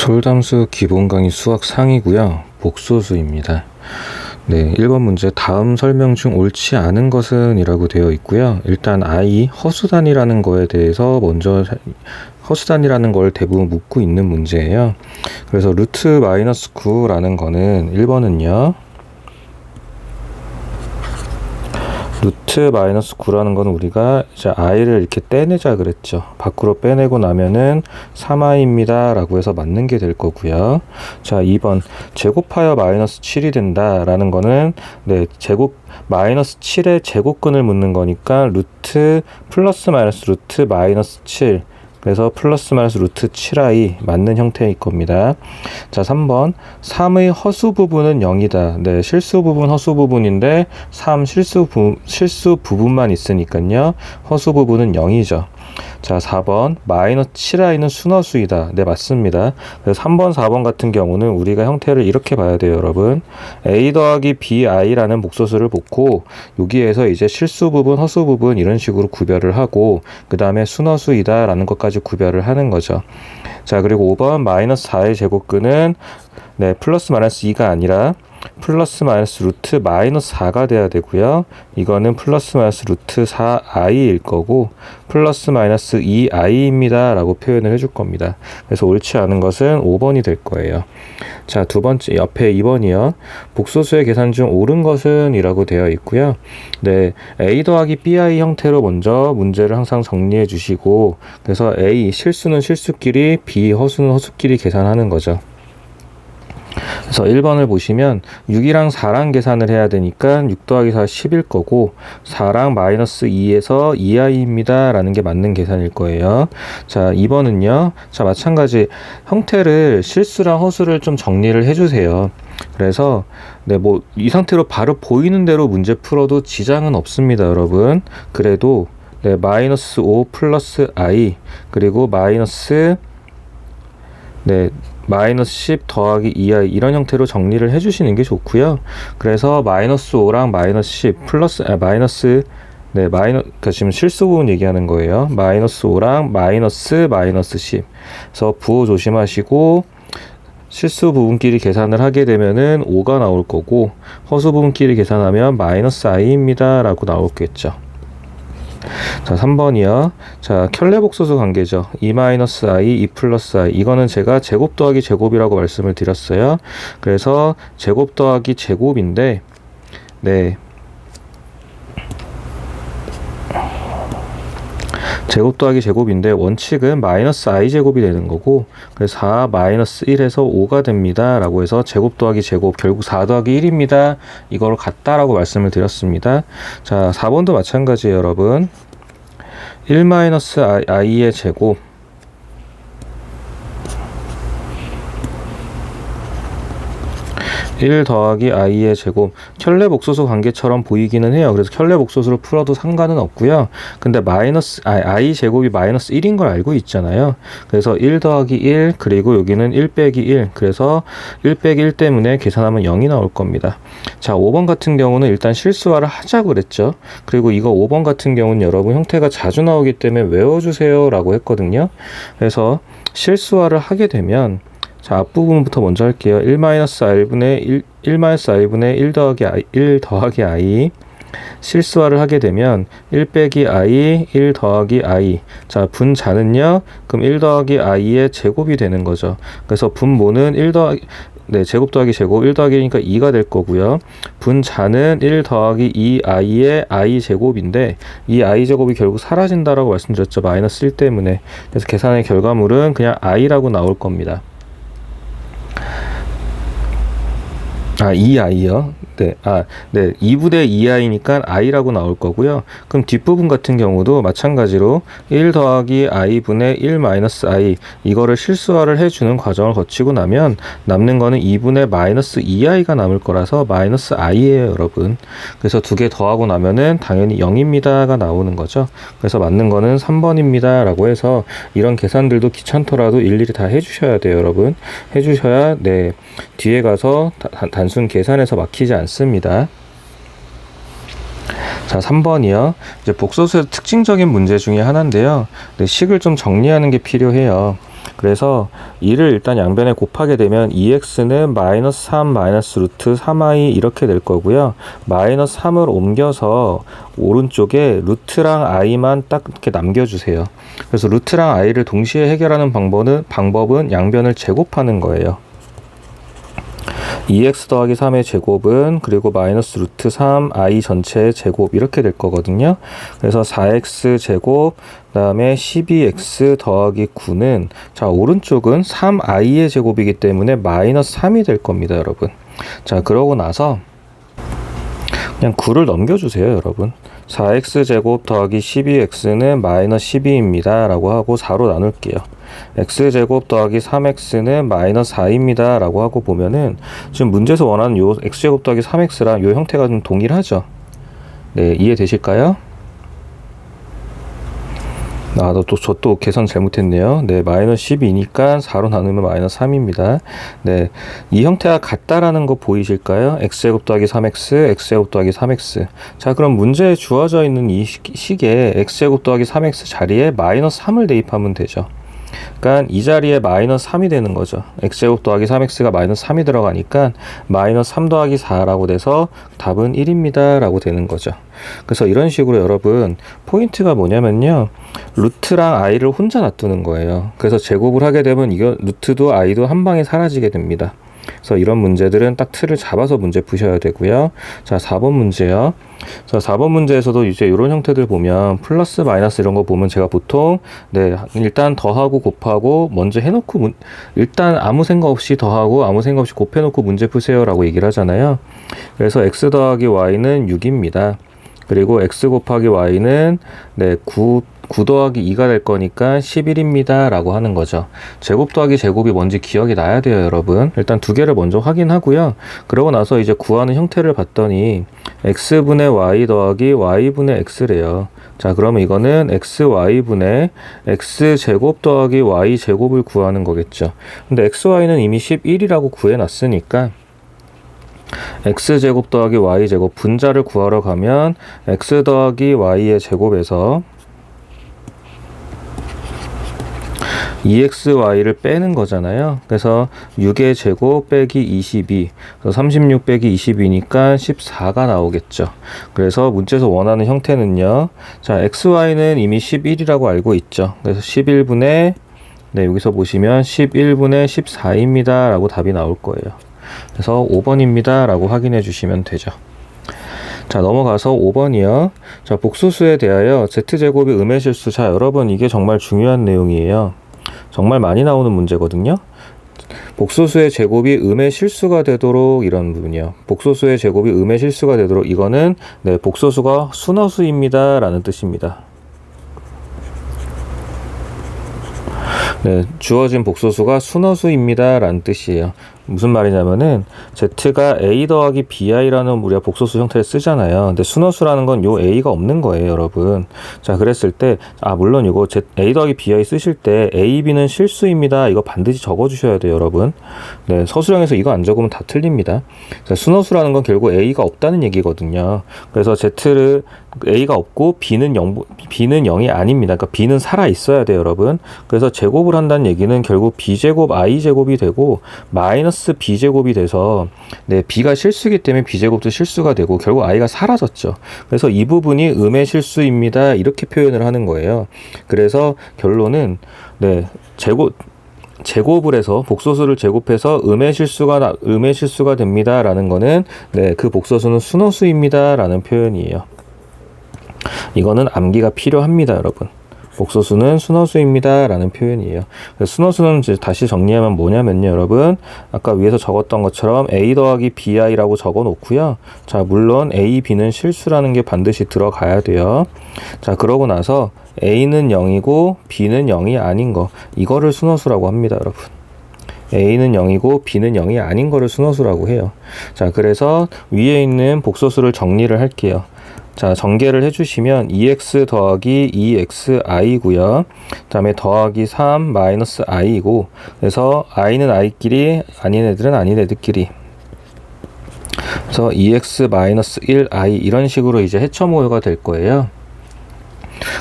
솔담수 기본 강의 수학 상이고요. 복소수입니다. 네, 1번 문제 다음 설명 중 옳지 않은 것은 이라고 되어 있고요. 일단 허수단이라는 거에 대해서 먼저 허수단이라는 걸 대부분 묻고 있는 문제예요. 그래서 루트 마이너스 9라는 거는 1번은요. 루트 마이너스 9라는 건 우리가 이제 i를 이렇게 떼내자 그랬죠. 밖으로 빼내고 나면은 3i입니다 라고 해서 맞는 게 될 거고요. 자, 2번 제곱하여 마이너스 7이 된다 라는 거는 마이너스 7의 제곱근을 묻는 거니까 루트 플러스 마이너스 루트 마이너스 7, 그래서 플러스 마이너스 루트 7i 맞는 형태일 겁니다. 자, 3번 3의 허수 부분은 0이다. 네, 실수 부분 허수 부분인데 3 실수 부분만 있으니까요. 허수 부분은 0이죠. 자, 4번 마이너스 7i는 순허수이다. 네, 맞습니다. 그래서 3번 4번 같은 경우는 우리가 형태를 이렇게 봐야 돼요, 여러분. a 더하기 bi라는 복소수를 놓고 여기에서 이제 실수 부분 허수 부분 이런 식으로 구별을 하고 그 다음에 순허수이다 라는 것까지 구별을 하는 거죠. 자, 그리고 5번 마이너스 4의 제곱근은 플러스 마이너스 2가 아니라 플러스 마이너스 루트 마이너스 4가 돼야 되고요. 이거는 플러스 마이너스 루트 4i일 거고 플러스 마이너스 2i입니다 라고 표현을 해줄 겁니다. 그래서 옳지 않은 것은 5번이 될 거예요. 자, 두 번째 옆에 2번이요. 복소수의 계산 중 옳은 것은 이라고 되어 있고요. 네, a 더하기 bi 형태로 먼저 문제를 항상 정리해 주시고 그래서 a 실수는 실수끼리 b 허수는 허수끼리 계산하는 거죠. 그래서 1번을 보시면 6이랑 4랑 계산을 해야 되니까 6 더하기 4 10일 거고 4랑 마이너스 2에서 2i입니다 라는 게 맞는 계산일 거예요. 자, 2번은요. 자, 마찬가지 형태를 실수랑 허수를 좀 정리를 해주세요. 그래서 이 상태로 바로 보이는 대로 문제 풀어도 지장은 없습니다, 여러분. 그래도 마이너스 5 플러스 i 그리고 마이너스 10 더하기 2i 이런 형태로 정리를 해주시는 게 좋고요. 그래서 마이너스 5랑 마이너스 10 플러스 그러니까 지금 실수 부분 얘기하는 거예요. 마이너스 5랑 마이너스 10. 그래서 부호 조심하시고 실수 부분끼리 계산을 하게 되면은 5가 나올 거고 허수 부분끼리 계산하면 마이너스 i입니다 라고 나오겠죠. 자, 3번이요. 자, 켤레복소수 관계죠. 2-i, 2 플러스 i. 이거는 제가 제곱 더하기 제곱이라고 말씀을 드렸어요. 그래서 제곱 더하기 제곱인데, 제곱 더하기 제곱인데 원칙은 마이너스 i 제곱이 되는 거고 그래서 4 마이너스 1에서 5가 됩니다 라고 해서 제곱 더하기 제곱 결국 4 더하기 1입니다. 이걸 같다라고 말씀을 드렸습니다. 자, 4번도 마찬가지예요, 여러분. 1 마이너스 i의 제곱 1 더하기 i의 제곱 켤레복소수 관계처럼 보이기는 해요. 그래서 켤레복소수를 풀어도 상관은 없고요. 근데 i 제곱이 마이너스 1인 걸 알고 있잖아요. 그래서 1 더하기 1 그리고 여기는 1 빼기 1 그래서 1 빼기 1 때문에 계산하면 0이 나올 겁니다. 자, 5번 같은 경우는 일단 실수화를 하자고 그랬죠. 그리고 이거 5번 같은 경우는 여러분 형태가 자주 나오기 때문에 외워주세요 라고 했거든요. 그래서 실수화를 하게 되면 자, 앞부분부터 먼저 할게요. 1-i분의 1 더하기 i 실수화를 하게 되면 1 빼기 i 1 더하기 i. 자, 분자는요. 그럼 1 더하기 i의 제곱이 되는 거죠. 그래서 분모는 제곱 더하기 제곱 1 더하기 1이니까 2가 될 거고요. 분자는 1 더하기 2i의 i 제곱인데 이 i 제곱이 결국 사라진다라고 말씀드렸죠. 마이너스 1 때문에. 그래서 계산의 결과물은 그냥 i라고 나올 겁니다. 2i요. 2분의 2i니까 i라고 나올 거고요. 그럼 뒷부분 같은 경우도 마찬가지로 1 더하기 i분의 1 마이너스 i 이거를 실수화를 해주는 과정을 거치고 나면 남는 거는 2분의 마이너스 2i가 남을 거라서 마이너스 i예요, 여러분. 그래서 두 개 더하고 나면은 당연히 0입니다가 나오는 거죠. 그래서 맞는 거는 3번입니다 라고 해서 이런 계산들도 귀찮더라도 일일이 다 해주셔야 돼요, 여러분. 해주셔야 뒤에 가서 단순 계산에서 막히지 않습니다. 자, 3번이요. 이제 복소수의 특징적인 문제 중에 하나인데요. 식을 좀 정리하는 게 필요해요. 그래서 이를 일단 양변에 곱하게 되면 2x는 마이너스 3 마이너스 루트 3i 이렇게 될 거고요. 마이너스 3을 옮겨서 오른쪽에 루트랑 i만 딱 이렇게 남겨주세요. 그래서 루트랑 i를 동시에 해결하는 방법은 양변을 제곱하는 거예요. 2x 더하기 3의 제곱은 그리고 마이너스 루트 3 i 전체의 제곱 이렇게 될 거거든요. 그래서 4x 제곱 그 다음에 12x 더하기 9는 자 오른쪽은 3i의 제곱이기 때문에 마이너스 3이 될 겁니다, 여러분. 자 그러고 나서 그냥 9를 넘겨주세요, 여러분. 4x 제곱 더하기 12x는 마이너스 12입니다 라고 하고 4로 나눌게요. x제곱 더하기 3x는 마이너스 4입니다 라고 하고 보면은 지금 문제에서 원하는 요 x제곱 더하기 3x랑 요 형태가 좀 동일하죠. 네, 이해되실까요? 저 또 계산 잘못했네요. 네, 마이너스 12니까 4로 나누면 마이너스 3입니다. 네, 이 형태가 같다라는 거 보이실까요? x제곱 더하기 3x, x제곱 더하기 3x. 자, 그럼 문제에 주어져 있는 이 식에 x제곱 더하기 3x 자리에 마이너스 3을 대입하면 되죠. 그러니까 이 자리에 마이너스 3이 되는 거죠. x제곱 더하기 3x가 마이너스 3이 들어가니까 마이너스 3 더하기 4라고 돼서 답은 1입니다 라고 되는 거죠. 그래서 이런 식으로 여러분 포인트가 뭐냐면요, 루트랑 i를 혼자 놔두는 거예요. 그래서 제곱을 하게 되면 이거 루트도 i도 한 방에 사라지게 됩니다. 그래서 이런 문제들은 딱 틀을 잡아서 문제 푸셔야 되고요. 자, 4번 문제요. 자, 4번 문제에서도 이제 이런 형태들 보면 플러스 마이너스 이런 거 보면 제가 보통 네, 일단 더하고 곱하고 먼저 해놓고 일단 아무 생각 없이 더하고 아무 생각 없이 곱해놓고 문제 푸세요 라고 얘기를 하잖아요. 그래서 x 더하기 y는 6입니다. 그리고 x 곱하기 y는 네, 9 더하기 2가 될 거니까 11입니다 라고 하는 거죠. 제곱 더하기 제곱이 뭔지 기억이 나야 돼요, 여러분. 일단 두 개를 먼저 확인하고요. 그러고 나서 이제 구하는 형태를 봤더니 x분의 y 더하기 y분의 x래요. 자, 그러면 이거는 xy분의 x제곱 더하기 y제곱을 구하는 거겠죠. 근데 xy는 이미 11이라고 구해놨으니까 x제곱 더하기 y제곱 분자를 구하러 가면 x 더하기 y의 제곱에서 2xy를 빼는 거잖아요. 그래서 6의 제곱 빼기 22, 그래서 36 빼기 22니까 14가 나오겠죠. 그래서 문제에서 원하는 형태는요, 자, xy는 이미 11이라고 알고 있죠. 그래서 11분의 네, 여기서 보시면 11분의 14입니다 라고 답이 나올 거예요. 그래서 5번입니다 라고 확인해 주시면 되죠. 자, 넘어가서 5번이요. 자, 복소수에 대하여 z제곱이 음의 실수. 자, 여러분 이게 정말 중요한 내용이에요. 정말 많이 나오는 문제거든요. 복소수의 제곱이 음의 실수가 되도록 이런 부분이요. 복소수의 제곱이 음의 실수가 되도록 이거는 네, 복소수가 순허수입니다 라는 뜻입니다. 네, 주어진 복소수가 순허수입니다 라는 뜻이에요. 무슨 말이냐면은 z가 a 더하기 bi라는 우리가 복소수 형태를 쓰잖아요. 근데 순허수라는 건 요 a가 없는 거예요, 여러분. 자, 그랬을 때 물론 이거 a 더하기 bi 쓰실 때 a, b는 실수입니다. 이거 반드시 적어 주셔야 돼요, 여러분. 네, 서술형에서 이거 안 적으면 다 틀립니다. 자, 순허수라는 건 결국 a가 없다는 얘기거든요. 그래서 z를 a가 없고 b는 0이 아닙니다. 그러니까 b는 살아 있어야 돼요, 여러분. 그래서 제곱을 한다는 얘기는 결국 b제곱 i제곱이 되고 마이너스 b제곱이 돼서 네, b가 실수이기 때문에 b제곱도 실수가 되고 결국 i가 사라졌죠. 그래서 이 부분이 음의 실수입니다 이렇게 표현을 하는 거예요. 그래서 결론은 네, 제곱을 해서 복소수를 제곱해서 음의 실수가 됩니다 라는 거는 네, 그 복소수는 순허수입니다 라는 표현이에요. 이거는 암기가 필요합니다, 여러분. 복소수는 순허수입니다 라는 표현이에요. 순허수는 이제 다시 정리하면 뭐냐면요, 여러분, 아까 위에서 적었던 것처럼 a 더하기 bi라고 적어 놓고요. 자, 물론 a, b는 실수라는 게 반드시 들어가야 돼요. 자, 그러고 나서 a는 0이고 b는 0이 아닌 거, 이거를 순허수라고 합니다, 여러분. a는 0이고 b는 0이 아닌 거를 순허수라고 해요. 자, 그래서 위에 있는 복소수를 정리를 할게요. 자, 전개를 해주시면 2x 더하기 2xi고요. 그 다음에 더하기 3 마이너스 i이고, 그래서 i는 i끼리, 아닌 애들은 아닌 애들끼리. 그래서 2x 마이너스 1i 이런 식으로 이제 해처모여가 될 거예요.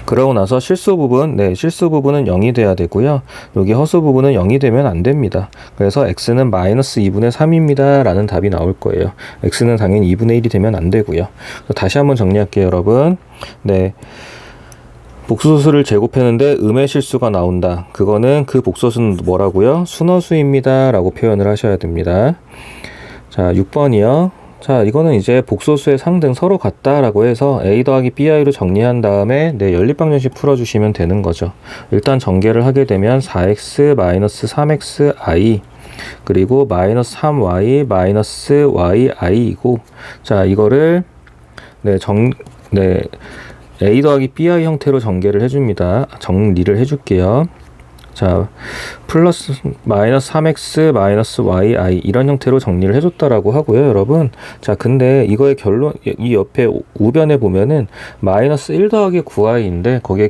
그러고 나서 실수 부분, 실수 부분은 0이 돼야 되고요. 여기 허수 부분은 0이 되면 안 됩니다. 그래서 x는 마이너스 2분의 3입니다. 라는 답이 나올 거예요. x는 당연히 2분의 1이 되면 안 되고요. 다시 한번 정리할게요, 여러분. 복소수를 제곱했는데 음의 실수가 나온다. 그거는 그 복소수는 뭐라고요? 순허수입니다. 라고 표현을 하셔야 됩니다. 자, 6번이요. 자, 이거는 이제 복소수의 상등 서로 같다라고 해서 a 더하기 bi로 정리한 다음에 연립방정식 풀어주시면 되는 거죠. 일단 전개를 하게 되면 4x 마이너스 3xi 그리고 마이너스 3y 마이너스 yi이고, 자, 이거를 a 더하기 bi 형태로 전개를 해줍니다. 정리를 해줄게요. 자, 플러스 마이너스 3x 마이너스 yi 이런 형태로 정리를 해줬다라고 하고요, 여러분. 자, 근데 이거의 결론, 이 옆에 우변에 보면은 마이너스 1 더하기 9i인데 거기에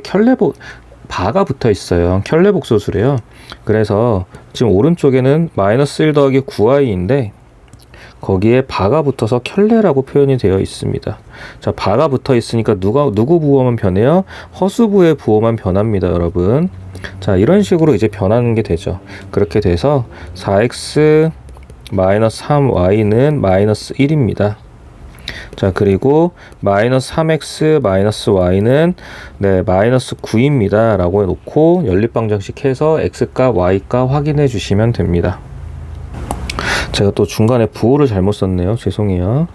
바가 붙어 있어요. 켤레복소수래요. 그래서 지금 오른쪽에는 마이너스 1 더하기 9i인데 거기에 바가 붙어서 켤레라고 표현이 되어 있습니다. 자, 바가 붙어 있으니까 누구 부호만 변해요? 허수부의 부호만 변합니다, 여러분. 자, 이런 식으로 이제 변하는 게 되죠. 그렇게 돼서 4x 마이너스 3y는 마이너스 1입니다. 자, 그리고 마이너스 3x 마이너스 y는 마이너스 9입니다. 라고 해놓고 연립방정식 해서 x값, y값 확인해 주시면 됩니다. 제가 또 중간에 부호를 잘못 썼네요. 죄송해요.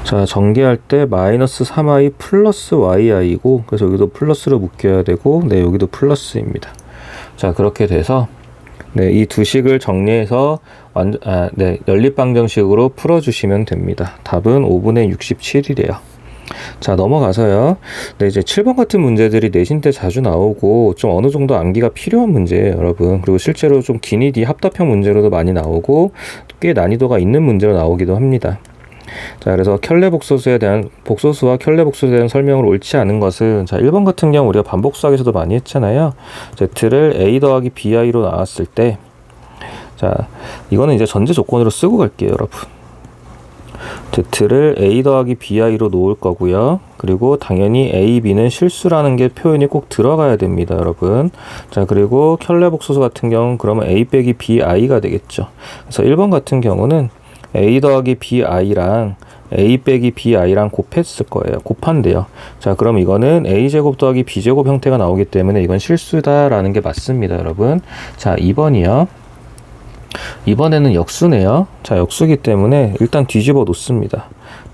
자, 전개할 때 마이너스 3i 플러스 yi이고, 그래서 여기도 플러스로 묶여야 되고, 여기도 플러스입니다. 자, 그렇게 돼서 이 두 식을 정리해서 연립방정식으로 풀어주시면 됩니다. 답은 5분의 67이래요. 자, 넘어가서요. 이제 7번 같은 문제들이 내신 때 자주 나오고 좀 어느 정도 암기가 필요한 문제예요, 여러분. 그리고 실제로 좀 기니디 합답형 문제로도 많이 나오고 꽤 난이도가 있는 문제로 나오기도 합니다. 자, 그래서 켤레복소수에 대한 복소수와 켤레복소수에 대한 설명을 옳지 않은 것은, 자, 1번 같은 경우 우리가 반복수학에서도 많이 했잖아요. z를 a 더하기 bi로 나왔을 때, 자, 이거는 이제 전제 조건으로 쓰고 갈게요, 여러분. z를 a 더하기 bi로 놓을 거고요. 그리고 당연히 a, b는 실수라는 게 표현이 꼭 들어가야 됩니다, 여러분. 자, 그리고 켤레복소수 같은 경우는 그러면 a 빼기 bi가 되겠죠. 그래서 1번 같은 경우는 a 더하기 bi랑 a 빼기 bi랑 곱했을 거예요. 곱한대요. 자, 그럼 이거는 a제곱 더하기 b제곱 형태가 나오기 때문에 이건 실수다라는 게 맞습니다, 여러분. 자, 2번이요. 이번에는 역수네요. 자, 역수기 때문에 일단 뒤집어 놓습니다.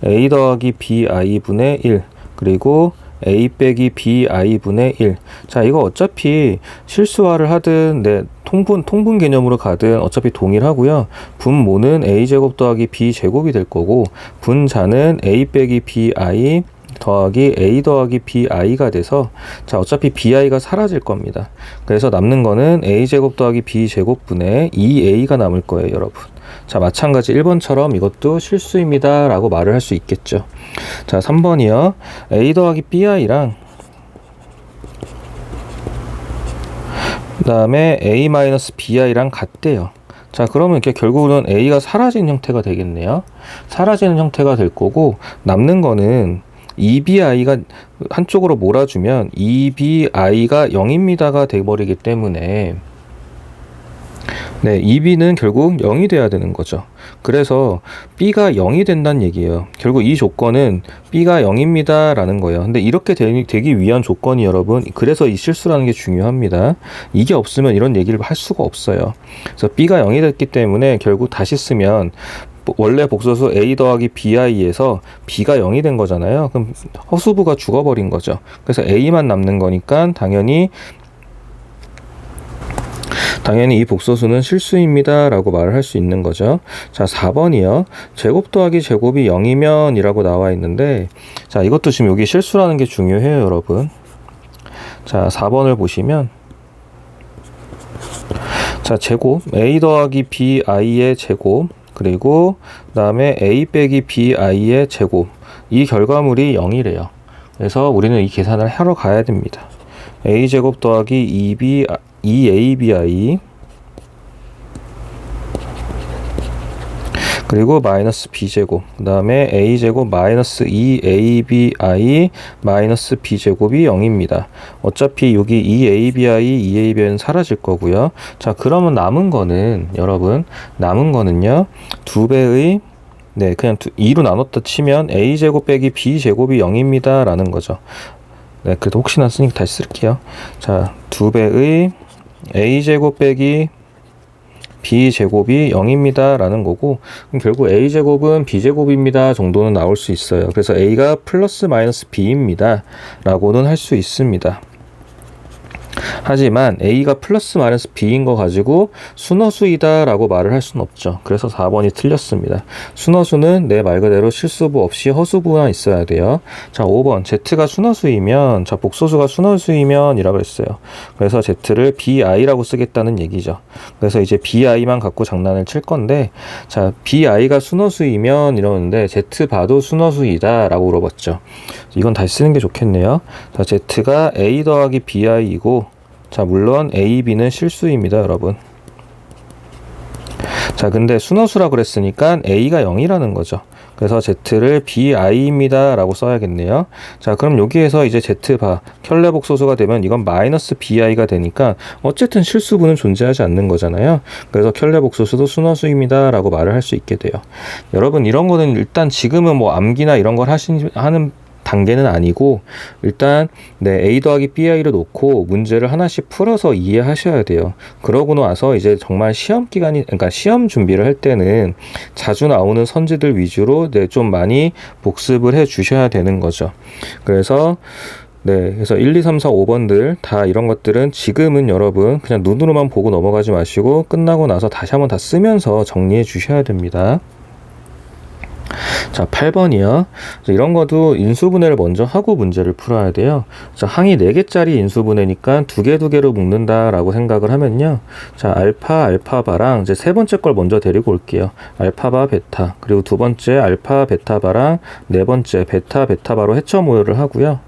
a 더하기 bi분의 1 그리고 a 빼기 bi분의 1. 자, 이거 어차피 실수화를 하든 통분 개념으로 가든 어차피 동일하고요. 분모는 a제곱 더하기 b제곱이 될 거고, 분자는 a 빼기 bi 더하기 a 더하기 bi가 돼서, 자, 어차피 bi가 사라질 겁니다. 그래서 남는 거는 a제곱 더하기 b제곱분의 2a가 남을 거예요, 여러분. 자, 마찬가지 1번처럼 이것도 실수입니다 라고 말을 할 수 있겠죠. 자, 3번이요. a 더하기 bi랑 그 다음에 a 마이너스 bi랑 같대요. 자, 그러면 이렇게 결국은 a가 사라진 형태가 되겠네요. 사라지는 형태가 될 거고, 남는 거는 2bi가 한쪽으로 몰아주면 2bi가 0입니다가 돼버리기 때문에 2b는 결국 0이 돼야 되는 거죠. 그래서 b가 0이 된다는 얘기예요. 결국 이 조건은 b가 0입니다 라는 거예요. 근데 이렇게 되기 위한 조건이, 여러분, 그래서 이 실수라는 게 중요합니다. 이게 없으면 이런 얘기를 할 수가 없어요. 그래서 b가 0이 됐기 때문에 결국 다시 쓰면 원래 복소수 a 더하기 bi에서 b가 0이 된 거잖아요. 그럼 허수부가 죽어버린 거죠. 그래서 a만 남는 거니까 당연히 이 복소수는 실수입니다 라고 말을 할 수 있는 거죠. 자, 4번이요. 제곱 더하기 제곱이 0이면 이라고 나와 있는데, 자, 이것도 지금 여기 실수라는 게 중요해요, 여러분. 자, 4번을 보시면, 자, 제곱 a 더하기 bi의 제곱 그리고 그 다음에 a 빼기 bi의 제곱, 이 결과물이 0이래요. 그래서 우리는 이 계산을 하러 가야 됩니다. a제곱 더하기 2abi 그 그리고 마이너스 b제곱, 그 다음에 a제곱 마이너스 2abi 마이너스 b제곱이 0입니다. 어차피 여기 2abi, 2abi는 사라질 거고요. 자, 그러면 남은 거는 여러분, 남은 거는요 2배의 네, 그냥 2로 나눴다 치면 a제곱 빼기 b제곱이 0입니다 라는 거죠. 네, 그래도 혹시나 쓰니까 다시 쓸게요. 자, 2배의 a제곱 빼기 b제곱이 0입니다 라는 거고, 그럼 결국 a제곱은 b제곱입니다 정도는 나올 수 있어요. 그래서 a가 플러스 마이너스 b입니다 라고는 할 수 있습니다. 하지만 a가 플러스 마이너스 b인 거 가지고 순허수이다 라고 말을 할 수는 없죠. 그래서 4번이 틀렸습니다. 순허수는 내 말 그대로 실수부 없이 허수부만 있어야 돼요. 자, 5번 z가 순허수이면, 자, 복소수가 순허수이면 이라고 했어요. 그래서 z를 bi라고 쓰겠다는 얘기죠. 그래서 이제 bi만 갖고 장난을 칠 건데, 자, bi가 순허수이면 이러는데 z 봐도 순허수이다 라고 물어봤죠. 이건 다시 쓰는 게 좋겠네요. 자, z가 a 더하기 bi이고, 자, 물론 a, b는 실수입니다 여러분. 자, 근데 순허수라 그랬으니까 a가 0이라는 거죠. 그래서 z를 bi입니다 라고 써야겠네요. 자, 그럼 여기에서 이제 z바 켤레 복소수가 되면 이건 마이너스 bi가 되니까 어쨌든 실수분은 존재하지 않는 거잖아요. 그래서 켤레 복소수도 순허수입니다 라고 말을 할 수 있게 돼요. 여러분, 이런 거는 일단 지금은 뭐 암기나 이런 걸 하는 단계는 아니고, 일단 a 더하기 bi를 놓고 문제를 하나씩 풀어서 이해하셔야 돼요. 그러고 나서 이제 정말 시험 기간이, 그러니까 시험 준비를 할 때는 자주 나오는 선지들 위주로 좀 많이 복습을 해 주셔야 되는 거죠. 그래서 그래서 1, 2, 3, 4, 5번들 다 이런 것들은 지금은 여러분 그냥 눈으로만 보고 넘어가지 마시고 끝나고 나서 다시 한번 다 쓰면서 정리해 주셔야 됩니다. 자, 8번이요. 이런 것도 인수분해를 먼저 하고 문제를 풀어야 돼요. 자, 항이 4개짜리 인수분해니까 2개로 묶는다 라고 생각을 하면요. 자, 알파바랑 이제 세 번째 걸 먼저 데리고 올게요. 알파바, 베타. 그리고 두 번째 알파, 베타바랑 네 번째 베타바로 해처 모여를 하고요.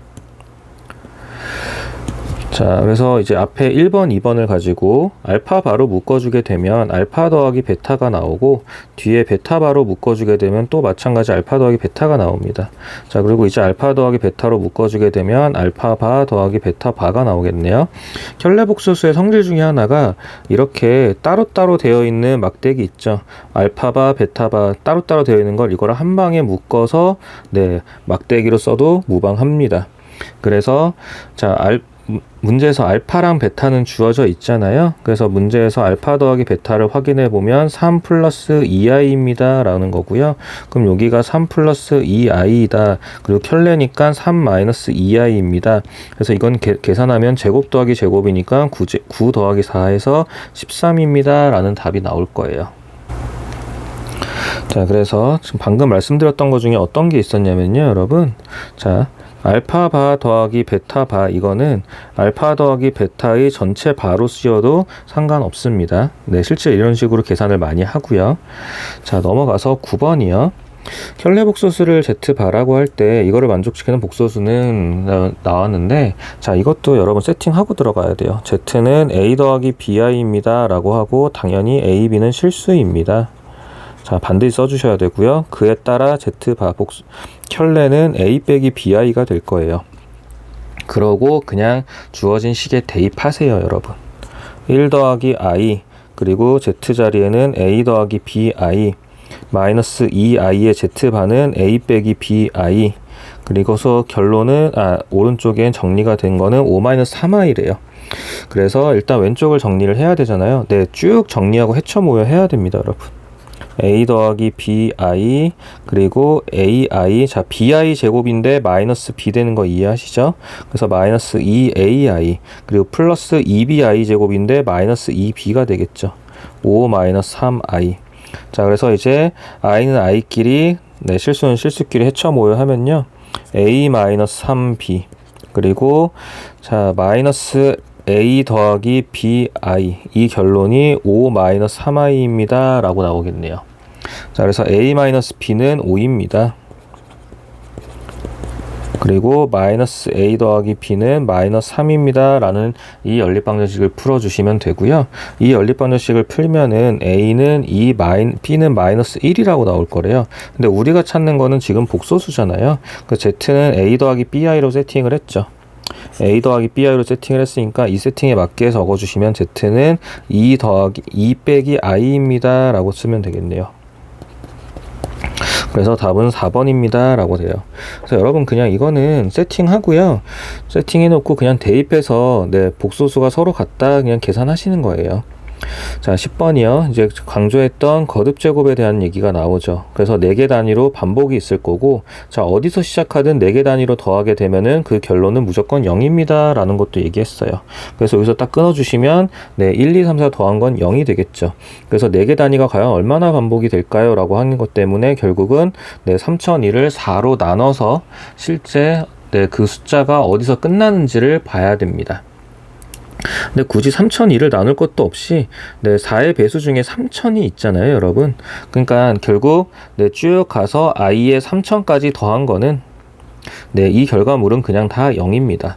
자, 그래서 이제 앞에 1번, 2번을 가지고 알파바로 묶어주게 되면 알파 더하기 베타가 나오고, 뒤에 베타바로 묶어주게 되면 또 마찬가지 알파 더하기 베타가 나옵니다. 자, 그리고 이제 알파 더하기 베타로 묶어주게 되면 알파바 더하기 베타바가 나오겠네요. 켤레복소수의 성질 중에 하나가 이렇게 따로따로 되어 있는 막대기 있죠. 알파바, 베타바 따로따로 되어 있는 걸 이거를 한 방에 묶어서 막대기로 써도 무방합니다. 그래서 자, 문제에서 알파랑 베타는 주어져 있잖아요. 그래서 문제에서 알파 더하기 베타를 확인해 보면 3 플러스 2i입니다 라는 거고요. 그럼 여기가 3 플러스 2i이다. 그리고 켤레니까 3 마이너스 2i입니다. 그래서 이건 계산하면 제곱 더하기 제곱이니까 9 더하기 4에서 13입니다 라는 답이 나올 거예요. 자, 그래서 지금 방금 말씀드렸던 것 중에 어떤 게 있었냐면요 여러분, 자, 알파바 더하기 베타바, 이거는 알파 더하기 베타의 전체 바로 쓰여도 상관없습니다. 실제 이런 식으로 계산을 많이 하고요. 자, 넘어가서 9번이요. 켤레복소수를 z바라고 할 때 이거를 만족시키는 복소수는 나왔는데, 자, 이것도 여러분 세팅하고 들어가야 돼요. z는 a 더하기 bi입니다 라고 하고, 당연히 a, b는 실수입니다. 자, 반드시 써주셔야 되고요. 그에 따라 z바 켤레는 a 빼기 bi가 될 거예요. 그러고 그냥 주어진 식에 대입하세요 여러분. 1 더하기 i, 그리고 z자리에는 a 더하기 bi, 마이너스 2i의 z바는 a 빼기 bi, 그리고서 결론은 오른쪽엔 정리가 된 거는 5-3i래요. 그래서 일단 왼쪽을 정리를 해야 되잖아요. 쭉 정리하고 해쳐 모여 해야 됩니다 여러분. a 더하기 bi, 그리고 ai, 자, bi 제곱인데 마이너스 b 되는 거 이해하시죠? 그래서 마이너스 2ai, 그리고 플러스 2bi 제곱인데 마이너스 2b가 되겠죠. 5 마이너스 3i. 자, 그래서 이제 i는 i끼리, 실수는 실수끼리 해쳐 모여 하면요, a 마이너스 3b, 그리고 자, 마이너스 a 더하기 bi, 이 결론이 5-3i입니다 라고 나오겠네요. 자, 그래서 a-b는 5입니다. 그리고 마이너스 a 더하기 b는 마이너스 3입니다 라는 이 연립방정식을 풀어주시면 되고요. 이 연립방정식을 풀면은 a는 b는 마이너스 1이라고 나올 거래요. 근데 우리가 찾는 거는 지금 복소수잖아요. 그 z는 a 더하기 bi로 세팅을 했죠. a 더하기 bi로 세팅을 했으니까 이 세팅에 맞게 적어주시면 z는 2 빼기 i입니다 라고 쓰면 되겠네요. 그래서 답은 4번입니다 라고 돼요. 그래서 여러분 그냥 이거는 세팅하고요. 세팅해 놓고 그냥 대입해서 복소수가 서로 같다 그냥 계산하시는 거예요. 자, 10번이요. 이제 강조했던 거듭 제곱에 대한 얘기가 나오죠. 그래서 4개 단위로 반복이 있을 거고, 자, 어디서 시작하든 4개 단위로 더하게 되면은 그 결론은 무조건 0입니다. 라는 것도 얘기했어요. 그래서 여기서 딱 끊어주시면, 1, 2, 3, 4 더한 건 0이 되겠죠. 그래서 4개 단위가 과연 얼마나 반복이 될까요? 라고 하는 것 때문에 결국은 3002를 4로 나눠서 실제 그 숫자가 어디서 끝나는지를 봐야 됩니다. 근데 굳이 3002를 나눌 것도 없이 4의 배수 중에 3000이 있잖아요, 여러분. 그러니까 결국 쭉 가서 i의 3000까지 더한 거는 이 결과물은 그냥 다 0입니다.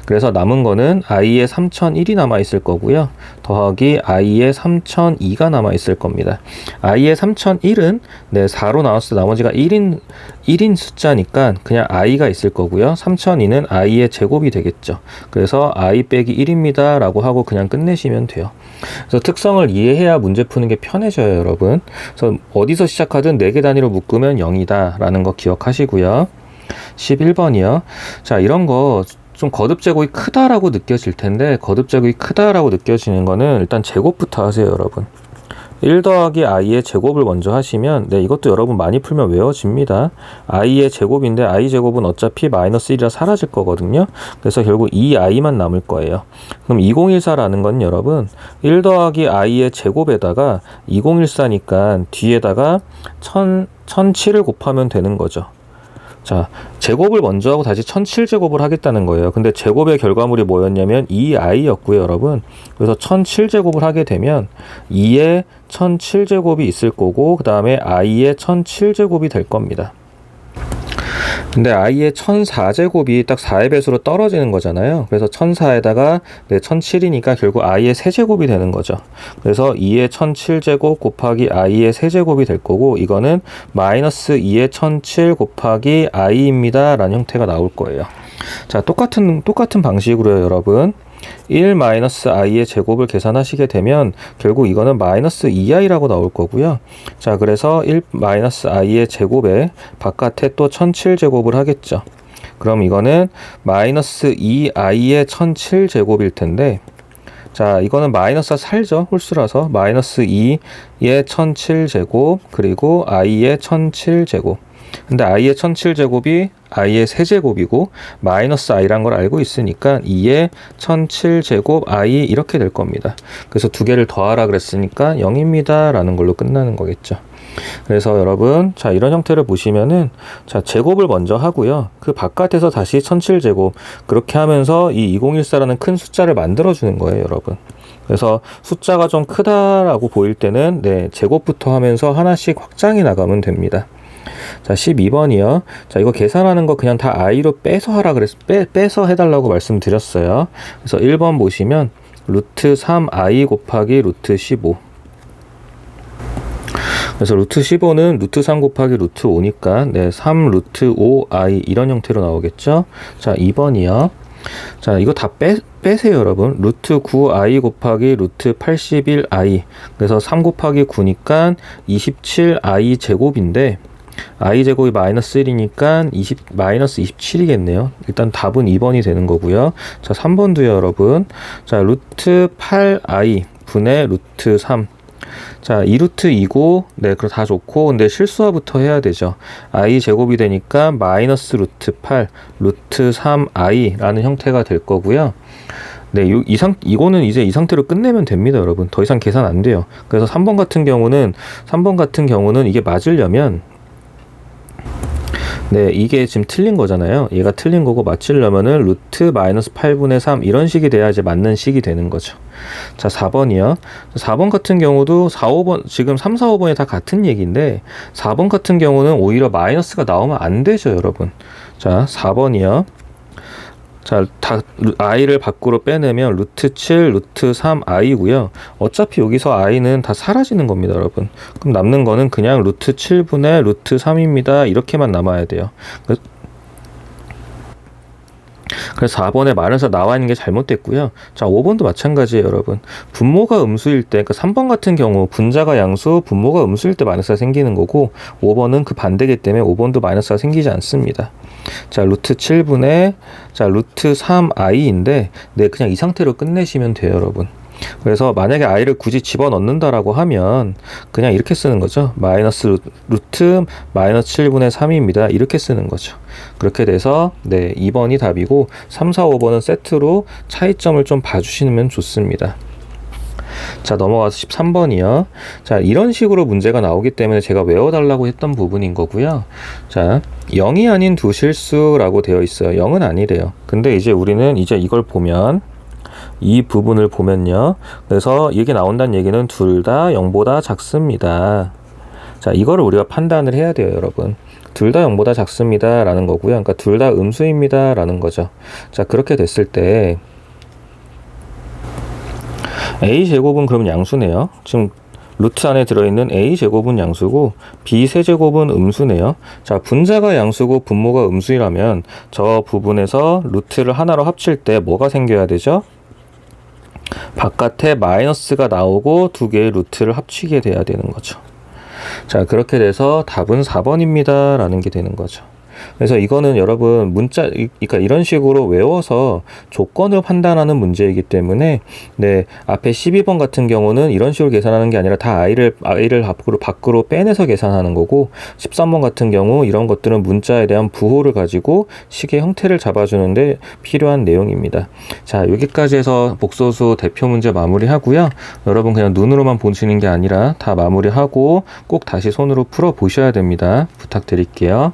그래서 남은 거는 i의 3001이 남아 있을 거고요. 더하기 i의 3002가 남아 있을 겁니다. i의 3001은 4로 나눴을 때 나머지가 1인 숫자니까 그냥 i가 있을 거고요. 3002는 i의 제곱이 되겠죠. 그래서 i 빼기 1입니다 라고 하고 그냥 끝내시면 돼요. 그래서 특성을 이해해야 문제 푸는 게 편해져요, 여러분. 그래서 어디서 시작하든 4개 단위로 묶으면 0이다 라는 거 기억하시고요. 11번이요. 자, 이런 거 좀 거듭 제곱이 크다라고 느껴질 텐데, 거듭 제곱이 크다라고 느껴지는 거는 일단 제곱부터 하세요, 여러분. 1 더하기 i의 제곱을 먼저 하시면 이것도 여러분 많이 풀면 외워집니다. i의 제곱인데 i 제곱은 어차피 마이너스 1이라 사라질 거거든요. 그래서 결국 2i만 남을 거예요. 그럼 2014라는 건 여러분 1 더하기 i의 제곱에다가 2014니까 뒤에다가 1007을 곱하면 되는 거죠. 자, 제곱을 먼저 하고 다시 1007제곱을 하겠다는 거예요. 근데 제곱의 결과물이 뭐였냐면 2i였고요, 여러분. 그래서 1007제곱을 하게 되면 2의 1007제곱이 있을 거고, 그 다음에 i의 1007제곱이 될 겁니다. 근데 i의 1004제곱이 딱 4의 배수로 떨어지는 거잖아요. 그래서 1004에다가 1007이니까 결국 i의 세제곱이 되는 거죠. 그래서 2의 1007제곱 곱하기 i의 세제곱이 될 거고, 이거는 마이너스 2의 1007 곱하기 i입니다 라는 형태가 나올 거예요. 자, 똑같은 방식으로요, 여러분. 1-i의 제곱을 계산하시게 되면 결국 이거는 마이너스 2i라고 나올 거고요. 자, 그래서 1-i의 제곱에 바깥에 또 1007제곱을 하겠죠. 그럼 이거는 마이너스 2i의 1007제곱일 텐데, 자, 이거는 마이너스가 살죠. 홀수라서 마이너스 2의 1007제곱 그리고 i의 1007제곱. 근데 i의 1007제곱이 i의 세제곱이고 마이너스 i란 걸 알고 있으니까 2의 1007제곱 i 이렇게 될 겁니다. 그래서 두 개를 더하라 그랬으니까 0입니다 라는 걸로 끝나는 거겠죠. 그래서 여러분, 자, 이런 형태를 보시면은, 자, 제곱을 먼저 하고요. 그 바깥에서 다시 1007제곱 그렇게 하면서 이 2014라는 큰 숫자를 만들어 주는 거예요, 여러분. 그래서 숫자가 좀 크다라고 보일 때는 제곱부터 하면서 하나씩 확장해 나가면 됩니다. 자, 12번이요. 자, 이거 계산하는 거 그냥 다 i로 빼서 하라 빼서 해달라고 말씀드렸어요. 그래서 1번 보시면 루트 3i 곱하기 루트 15. 그래서 루트 15는 루트 3 곱하기 루트 5니까 3 루트 5i 이런 형태로 나오겠죠. 자, 2번이요. 자, 이거 다 빼세요, 여러분. 루트 9i 곱하기 루트 81i. 그래서 3 곱하기 9니까 27i 제곱인데, i 제곱이 마이너스 1이니까 마이너스 27이겠네요. 일단 답은 2번이 되는 거고요. 자, 3번도요, 여러분. 자, 루트 8i 분의 루트 3. 자, 2루트 2고, 그거 다 좋고, 근데 실수화부터 해야 되죠. i 제곱이 되니까 마이너스 루트 8, 루트 3i 라는 형태가 될 거고요. 이거는 이제 이 상태로 끝내면 됩니다, 여러분. 더 이상 계산 안 돼요. 그래서 3번 같은 경우는 이게 맞으려면 네, 이게 지금 틀린 거잖아요. 얘가 틀린 거고 맞추려면은 루트 마이너스 8분의 3 이런 식이 돼야 이제 맞는 식이 되는 거죠. 자, 4번이요. 4번 같은 경우도 4, 5번, 지금 3, 4, 5번이 다 같은 얘기인데 4번 같은 경우는 오히려 마이너스가 나오면 안 되죠, 여러분. 자, 4번이요. 자, i를 밖으로 빼내면 루트 7, 루트 3 i고요. 어차피 여기서 i는 다 사라지는 겁니다, 여러분. 그럼 남는 거는 그냥 루트 7분의 루트 3입니다. 이렇게만 남아야 돼요. 그래서 4번에 마이너스가 나와 있는 게 잘못됐고요. 자, 5번도 마찬가지예요, 여러분. 분모가 음수일 때, 그러니까 3번 같은 경우 분자가 양수, 분모가 음수일 때 마이너스가 생기는 거고 5번은 그 반대이기 때문에 5번도 마이너스가 생기지 않습니다. 자, 루트 7분의 자, 루트 3i인데 네, 그냥 이 상태로 끝내시면 돼요, 여러분. 그래서 만약에 i를 굳이 집어넣는다라고 하면 그냥 이렇게 쓰는 거죠. 마이너스 루트 마이너스 7분의 3입니다. 이렇게 쓰는 거죠. 그렇게 돼서 네, 2번이 답이고 3, 4, 5번은 세트로 차이점을 좀 봐주시면 좋습니다. 자, 넘어가서 13번이요. 자, 이런 식으로 문제가 나오기 때문에 제가 외워달라고 했던 부분인 거고요. 자, 0이 아닌 두 실수라고 되어 있어요. 0은 아니래요. 근데 이제 우리는 이제 이걸 보면 이 부분을 보면요. 그래서 이게 나온다는 얘기는 둘 다 0보다 작습니다. 자, 이거를 우리가 판단을 해야 돼요, 여러분. 둘 다 0보다 작습니다 라는 거고요. 그러니까 둘 다 음수입니다 라는 거죠. 자, 그렇게 됐을 때 a제곱은 그럼 양수네요. 지금 루트 안에 들어있는 a제곱은 양수고 b세제곱은 음수네요. 자, 분자가 양수고 분모가 음수이라면 저 부분에서 루트를 하나로 합칠 때 뭐가 생겨야 되죠? 바깥에 마이너스가 나오고 두 개의 루트를 합치게 돼야 되는 거죠. 자, 그렇게 돼서 답은 4번입니다 라는 게 되는 거죠. 그래서 이거는 여러분 그러니까 이런 식으로 외워서 조건을 판단하는 문제이기 때문에 네, 앞에 12번 같은 경우는 이런 식으로 계산하는 게 아니라 다 i를 밖으로 빼내서 계산하는 거고 13번 같은 경우 이런 것들은 문자에 대한 부호를 가지고 식의 형태를 잡아주는데 필요한 내용입니다. 자, 여기까지 해서 복소수 대표 문제 마무리하고요. 여러분 그냥 눈으로만 보시는 게 아니라 다 마무리하고 꼭 다시 손으로 풀어 보셔야 됩니다. 부탁드릴게요.